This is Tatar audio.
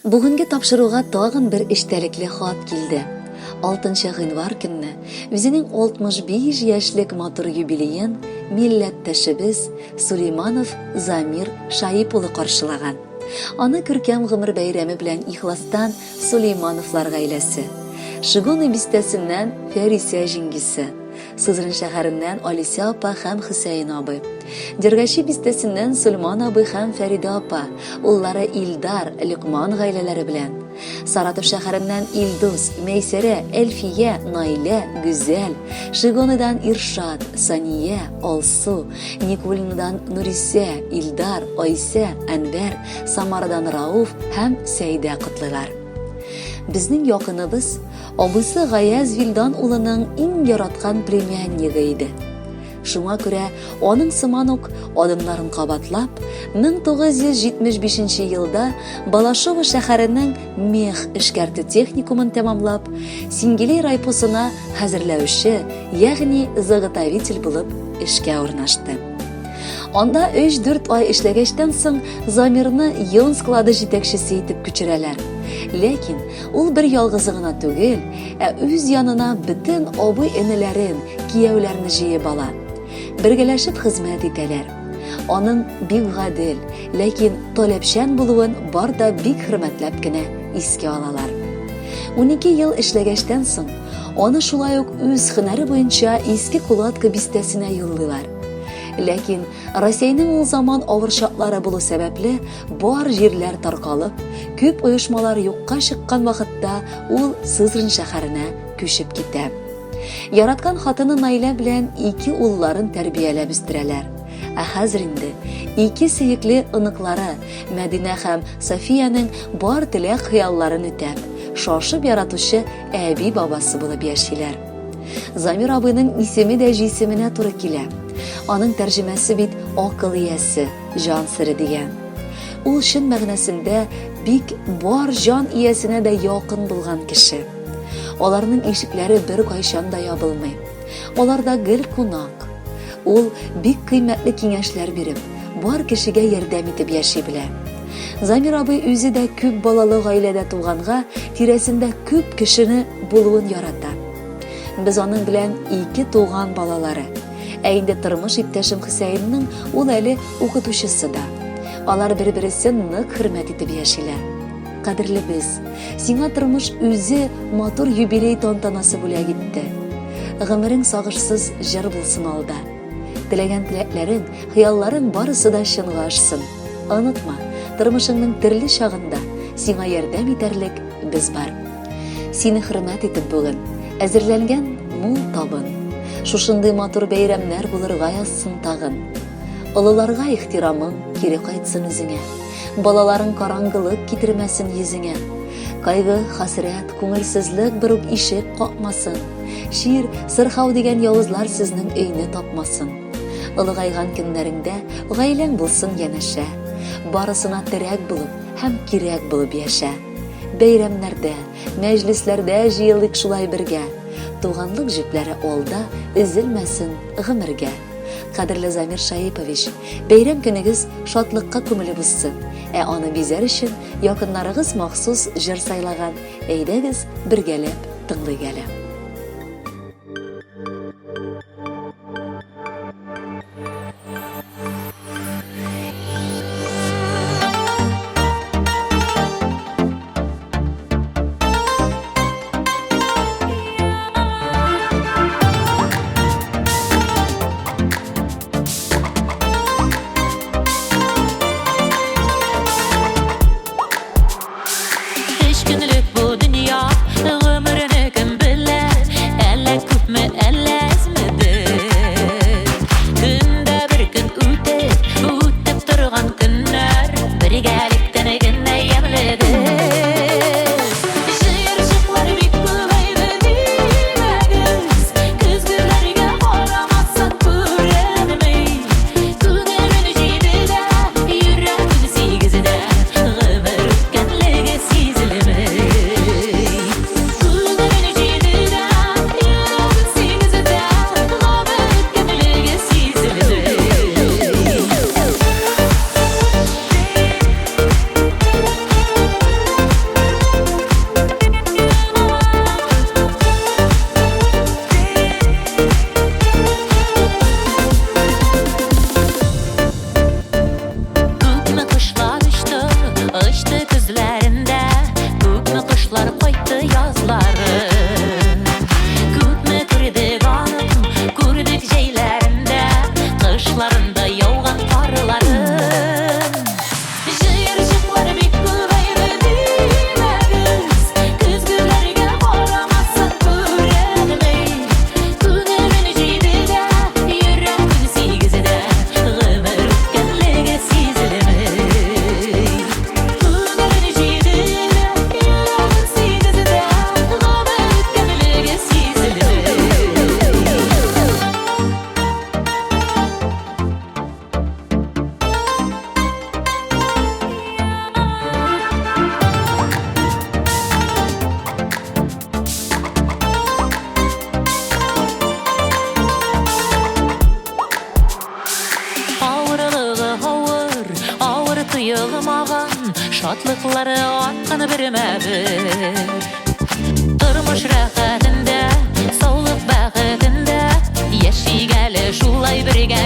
Бүгенге тапшыруга тагын бер эчтәлекле хат килде. 6 гыйнвар көнне үзенең 65 яшьлек матур юбилеен милләттәшебез Сулейманов Замир Шаип улы каршылаган. Аны күркәм гомер бәйрәме белән ихластан Сулеймановлар гаиләсе. Шигуны бистәсеннән Фәриса җиңгисе, Сызрын шәһәреннән Алися апа һәм Хөсәен абый, Дергәши бистәсеннән Сулман абый һәм Фәрида апа, уллары Илдар, Ликман гаиләләре белән, Саратов шәһәреннән Илдус, Мәйсәрә, Әлфия, Наилә, Гүзәл, Шигуныдан Иршат, Сания, Алсу, Никулинадан Нурисә, Илдар, Айсә, Әнвәр, Самарадан Рауф һәм Сәйдә котлыйлар. Безнең якыныбыз абысы Гаяз Вилдан улының иң яраткан племяннигы иде. Шуңа күрә аның сыман ук адымнарын кабатлап, 1975 елда Балашова шәһәренең мех эшкәртү техникумын тәмамлап, Сингелей райпосына хәзерләүче, ягъни заготовитель булып эшкә урнашты. Анда 3-4 ай эшләгәчтән соң Замирны йон склады җитәкчесе итеп күчерәләр. Ләкин ул бер ялгызы гына түгел, үз янына бөтен абый-энеләрен, кияүләрне җыеп ала. Бергәләшеп хезмәт итәләр. Аның бик гадел, ләкин таләпчән булуын бар да бик хөрмәтләп кенә искә алалар. 12 ел эшләгәчтән соң аны шулай ук үз һөнәре буенча иске кулатка бистәсенә юллыйлар. Ләкин Россиянең ул заман авыр шартлары булу сәбәпле бар җирләр таркалып, күп оешмалар юкка чыккан вакытта ул Сызрын шәһәренә күчеп китә. Яраткан хатыны Наилә белән 2 улларын тәрбияләп үстерәләр. Хәзер инде 2 сөекле ыныклары Мәдинә һәм Софияның бар теләк хыялларын үтәп, шашып яратучы әби бабасы булып яшиләр. Замир абыйның исеме дә җисеменә туры килә. Аның тәрҗемәсе бит акыл иясе, җан сыры дигән. Ул чын мәгънәсендә бик бар җан иясенә дә якын булган кеше. Аларның ишекләре бер кайчан да ябылмый. Аларда гел кунак. Ул бик кыйммәтле киңәшләр биреп, бар кешегә ярдәм итеп яши белә. Замир абый үзе дә күп балалы гаиләдә туганга, тирәсендә күп кешене булуын ярата. Без аның белән 2 туган балалары. Инде тормыш иптәшем Хөсәеннең ул әле укытучысы да. Алар бер-берсен нык хөрмәт итеп яшиләр. Кадерле без, сиңа тормыш үзе матур юбилей тантанасы бүләк итте. Гомерең сагышсыз җыр булсын алда. Теләгән теләкләрең, хыялларың барысы да чынга ашсын. Онытма, тормышыңның төрле чагында сиңа ярдәм итәрлек без бар. Сине хөрмәт итеп бүген әзерләнгән мул табын. Шушындый матур бәйрәмнәр булырга язсын тагын. Олыларга ихтирамың кире кайтсын үзеңә. Балаларың караңгылык китермәсен йөзеңә. Кайгы, хәсрәт, күңелсезлек бер үк ишек какмасын. Шир, сырхау дигән явызлар сезнең өйне тапмасын. Улыгайган көннәреңдә гаиләң булсын янәшә. Барысына терәк булып һәм кирәк булып яшә. Бәйрәмнәрдә, мәҗлесләрдә җыелык шулай бергә. Туганлык җепләре алда өзелмәсен гомергә. Кадерле Замир Шаипович, бәйрәм көнегез шатлыкка күмелеп үссен. Аны бизәр өчен якыннарыгыз махсус җыр сайлаган. Әйдәгез бергәләп тыңлыйк әле. Günlük bu dünya ömrünü kim bilir. Kıştı күзләрендә, күпме кышлар кайтты язлары. Күпме күрдек аның, күрдек җәйләрендә, кышларында яуган карларын. Җыерчыклар бик күбәйде димәгез, көзгеләргә карамасын күрәдемей. Күңелен җыйды да, йөрәген сигезде, гомер үткәнлеге сизелмәй. Күңелен җыйды да, йөрәген сигезде, гомер үткәнлеге сизелмәй. Авырлыгы авыр, авыр тыйылмаган, шатлыклары аткан бермәбер. Тормыш рәхәтендә, саулык бәхетендә, яшик әле шулай бергә.